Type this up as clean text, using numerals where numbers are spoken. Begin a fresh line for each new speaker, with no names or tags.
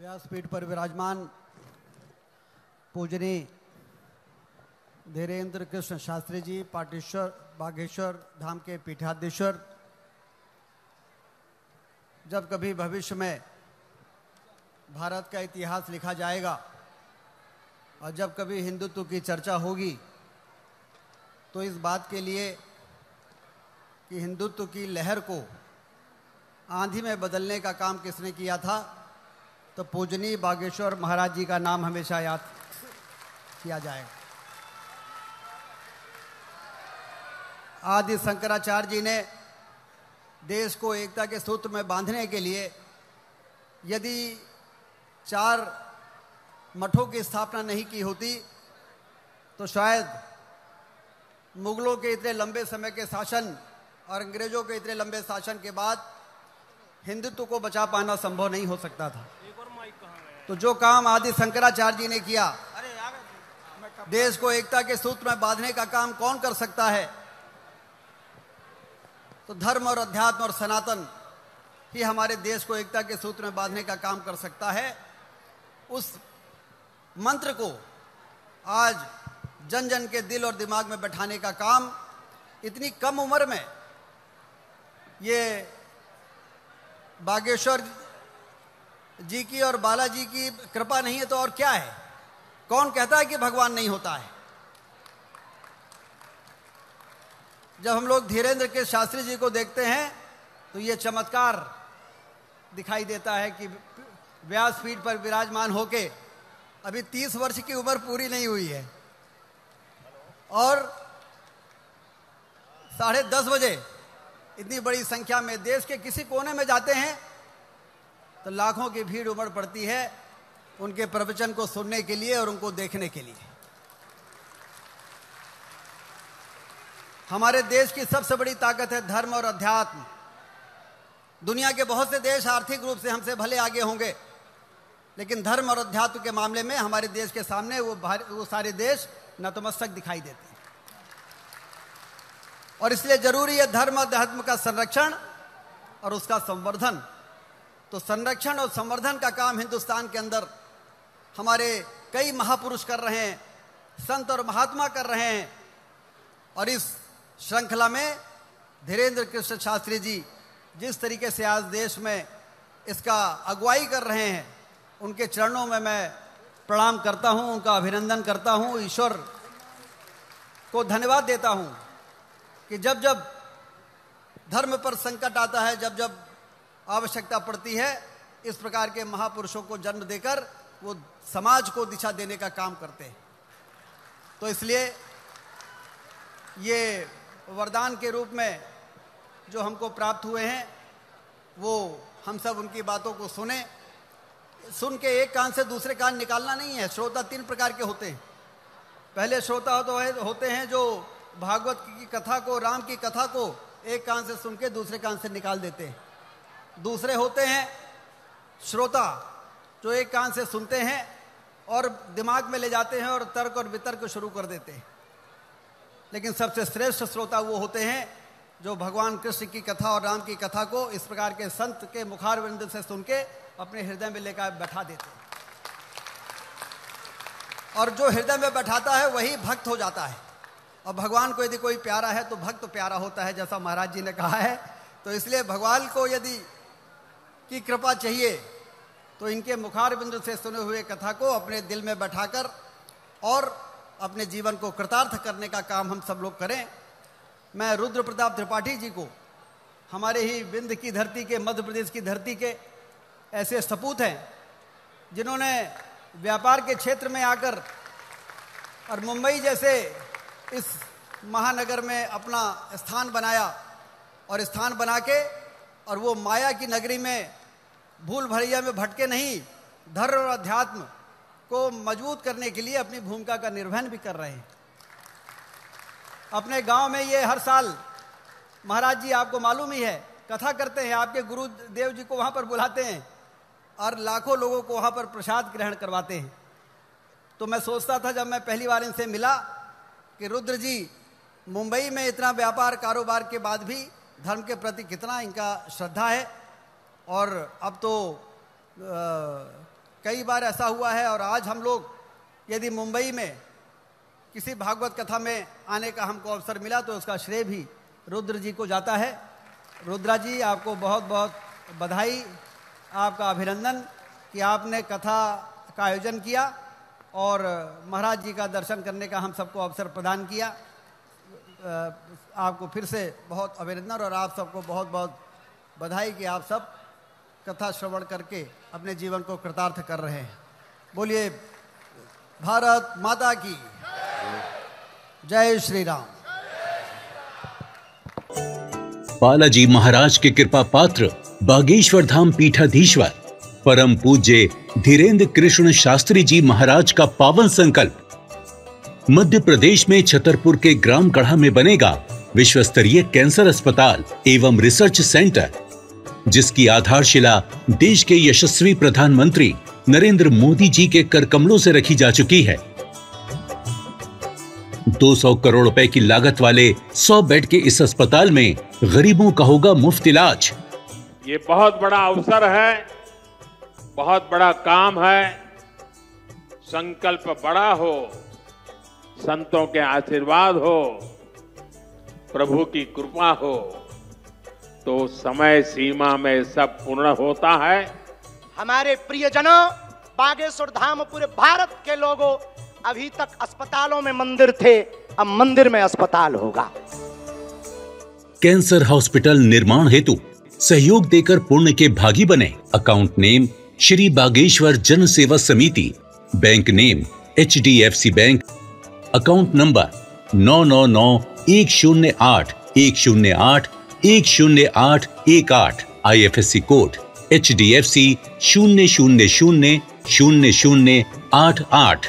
व्यासपीठ पर विराजमान पूजनीय धीरेन्द्र कृष्ण शास्त्री जी, पाटेश्वर बागेश्वर धाम के पीठाधीश्वर, जब कभी भविष्य में भारत का इतिहास लिखा जाएगा और जब कभी हिंदुत्व की चर्चा होगी तो इस बात के लिए कि हिंदुत्व की लहर को आंधी में बदलने का काम किसने किया था, तो पूजनीय बागेश्वर महाराज जी का नाम हमेशा याद किया जाएगा। आदि शंकराचार्य जी ने देश को एकता के सूत्र में बांधने के लिए यदि 4 मठों की स्थापना नहीं की होती तो शायद मुगलों के इतने लंबे समय के शासन और अंग्रेजों के इतने लंबे शासन के बाद हिंदुत्व को बचा पाना संभव नहीं हो सकता था। तो जो काम आदि शंकराचार्य जी ने किया, देश को एकता के सूत्र में बांधने का काम कौन कर सकता है? तो धर्म और अध्यात्म और सनातन ही हमारे देश को एकता के सूत्र में बांधने का काम कर सकता है। उस मंत्र को आज जन जन के दिल और दिमाग में बैठाने का काम इतनी कम उम्र में ये बागेश्वर जी की और बालाजी की कृपा नहीं है तो और क्या है? कौन कहता है कि भगवान नहीं होता है? जब हम लोग धीरेन्द्र के शास्त्री जी को देखते हैं तो ये चमत्कार दिखाई देता है कि व्यासपीठ पर विराजमान होके अभी 30 वर्ष की उम्र पूरी नहीं हुई है और 10:30 बजे इतनी बड़ी संख्या में देश के किसी कोने में जाते हैं तो लाखों की भीड़ उमड़ पड़ती है उनके प्रवचन को सुनने के लिए और उनको देखने के लिए। हमारे देश की सबसे बड़ी ताकत है धर्म और अध्यात्म। दुनिया के बहुत से देश आर्थिक रूप से हमसे भले आगे होंगे, लेकिन धर्म और अध्यात्म के मामले में हमारे देश के सामने वो सारे देश नतमस्तक दिखाई देते हैं। और इसलिए जरूरी है धर्म और अध्यात्म का संरक्षण और उसका संवर्धन। तो संरक्षण और संवर्धन का काम हिंदुस्तान के अंदर हमारे कई महापुरुष कर रहे हैं, संत और महात्मा कर रहे हैं। और इस श्रृंखला में धीरेन्द्र कृष्ण शास्त्री जी जिस तरीके से आज देश में इसका अगुवाई कर रहे हैं, उनके चरणों में मैं प्रणाम करता हूं, उनका अभिनंदन करता हूं, ईश्वर को धन्यवाद देता हूं कि जब जब धर्म पर संकट आता है, जब जब आवश्यकता पड़ती है, इस प्रकार के महापुरुषों को जन्म देकर वो समाज को दिशा देने का काम करते हैं। तो इसलिए ये वरदान के रूप में जो हमको प्राप्त हुए हैं वो हम सब उनकी बातों को सुन के एक कान से दूसरे कान निकालना नहीं है। श्रोता 3 प्रकार के होते हैं। पहले श्रोता होते हैं जो भागवत की कथा को, राम की कथा को एक कान से सुन के दूसरे कान से निकाल देते हैं। दूसरे होते हैं श्रोता जो एक कान से सुनते हैं और दिमाग में ले जाते हैं और तर्क और वितर्क शुरू कर देते हैं। लेकिन सबसे श्रेष्ठ श्रोता वो होते हैं जो भगवान कृष्ण की कथा और राम की कथा को इस प्रकार के संत के मुखारविंद से सुन के अपने हृदय में लेकर बैठा देते हैं। और जो हृदय में बैठाता है वही भक्त हो जाता है। और भगवान को यदि कोई प्यारा है तो भक्त प्यारा होता है, जैसा महाराज जी ने कहा है। तो इसलिए भगवान को यदि की कृपा चाहिए तो इनके मुखारबिंद से सुने हुए कथा को अपने दिल में बैठाकर और अपने जीवन को कृतार्थ करने का काम हम सब लोग करें। मैं रुद्र प्रताप त्रिपाठी जी को, हमारे ही विंध्य की धरती के, मध्य प्रदेश की धरती के ऐसे सपूत हैं जिन्होंने व्यापार के क्षेत्र में आकर और मुंबई जैसे इस महानगर में अपना स्थान बनाया और स्थान बना के और वो माया की नगरी में भूल भैया में भटके नहीं, धर्म और अध्यात्म को मजबूत करने के लिए अपनी भूमिका का निर्वहन भी कर रहे हैं। अपने गांव में ये हर साल महाराज जी, आपको मालूम ही है, कथा करते हैं। आपके गुरुदेव जी को वहां पर बुलाते हैं और लाखों लोगों को वहां पर प्रसाद ग्रहण करवाते हैं। तो मैं सोचता था जब मैं पहली बार इनसे मिला कि रुद्र जी मुंबई में इतना व्यापार कारोबार के बाद भी धर्म के प्रति कितना इनका श्रद्धा है। और अब तो कई बार ऐसा हुआ है, और आज हम लोग यदि मुंबई में किसी भागवत कथा में आने का हमको अवसर मिला तो उसका श्रेय भी रुद्र जी को जाता है। रुद्रा जी, आपको बहुत बहुत बधाई, आपका अभिनंदन कि आपने कथा का आयोजन किया और महाराज जी का दर्शन करने का हम सबको अवसर प्रदान किया। आपको फिर से बहुत अभिनंदन और आप सबको बहुत बहुत बधाई कि आप सब कथा श्रवण करके अपने जीवन को कृतार्थ कर रहे हैं। बोलिए भारत माता की जय श्री राम।
बालाजी महाराज के कृपा पात्र बागेश्वर धाम पीठाधीश्वर परम पूज्य धीरेन्द्र कृष्ण शास्त्री जी महाराज का पावन संकल्प। मध्य प्रदेश में छतरपुर के ग्राम गढ़ा में बनेगा विश्व स्तरीय कैंसर अस्पताल एवं रिसर्च सेंटर, जिसकी आधारशिला देश के यशस्वी प्रधानमंत्री नरेंद्र मोदी जी के कर कमलों से रखी जा चुकी है। 200 करोड़ रुपए की लागत वाले 100 बेड के इस अस्पताल में गरीबों का होगा मुफ्त इलाज।
ये बहुत बड़ा अवसर है, बहुत बड़ा काम है। संकल्प बड़ा हो, संतों के आशीर्वाद हो, प्रभु की कृपा हो तो समय सीमा में सब पूर्ण होता है।
हमारे प्रियजनों, बागेश्वर धाम पूरे भारत के लोगों, अभी तक अस्पतालों में मंदिर थे, अब मंदिर में अस्पताल होगा।
कैंसर हॉस्पिटल निर्माण हेतु सहयोग देकर पुण्य के भागी बने। अकाउंट नेम श्री बागेश्वर जन सेवा समिति, bank name HDFC bank, account number 999108108108, IFSC code HDFC 0000088।